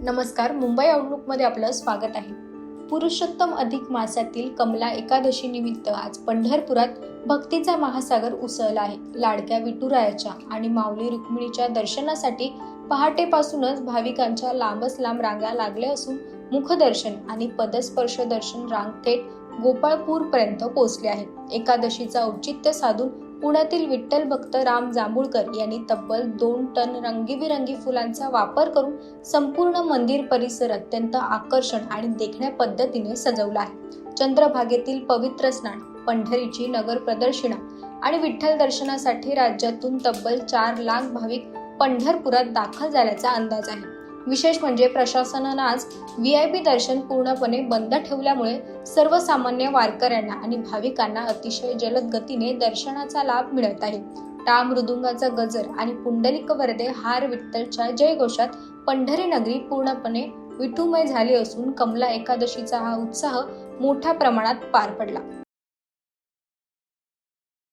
नमस्कार, मुंबई आउटलुकमध्ये आपलं स्वागत आहे. पुरुषोत्तम अधिक मासातील कमला एकादशी निमित्त आज पंढरपुरात भक्तीचा महासागर उसळला आहे. लाडक्या विठुरायाच्या आणि माऊली रुक्मिणीच्या दर्शनासाठी पहाटेपासूनच भाविकांच्या लांबच लांब रांगा लागल्या असून मुखदर्शन आणि पदस्पर्श दर्शन रांग थेट गोपाळपूरपर्यंत पोहोचले आहे. एकादशीचा औचित्य साधून पुण्यातील विठ्ठल भक्त राम जांभूळकर यांनी तब्बल 2 टन रंगीबिरंगी फुलांचा वापर करून संपूर्ण मंदिर परिसर अत्यंत आकर्षण आणि देखण्या पद्धतीने सजवला आहे. चंद्रभागेतील पवित्र स्नान, पंढरीची नगर प्रदक्षिणा आणि विठ्ठल दर्शनासाठी राज्यातून तब्बल 4 लाख भाविक पंढरपुरात दाखल झाल्याचा अंदाज आहे. विशेष म्हणजे प्रशासनानं आज VIP दर्शन पूर्णपणे बंद ठेवल्यामुळे सर्वसामान्य वारकऱ्यांना आणि भाविकांना अतिशय जलद गतीने दर्शनाचा लाभ मिळत आहे. टाळ मृदुंगाचा गजर आणि पुंडलिक वरदे हार विठ्ठलच्या जयघोषात पंढरी नगरी पूर्णपणे विठुमय झाली असून कमला एकादशीचा हा उत्साह मोठ्या प्रमाणात पार पडला.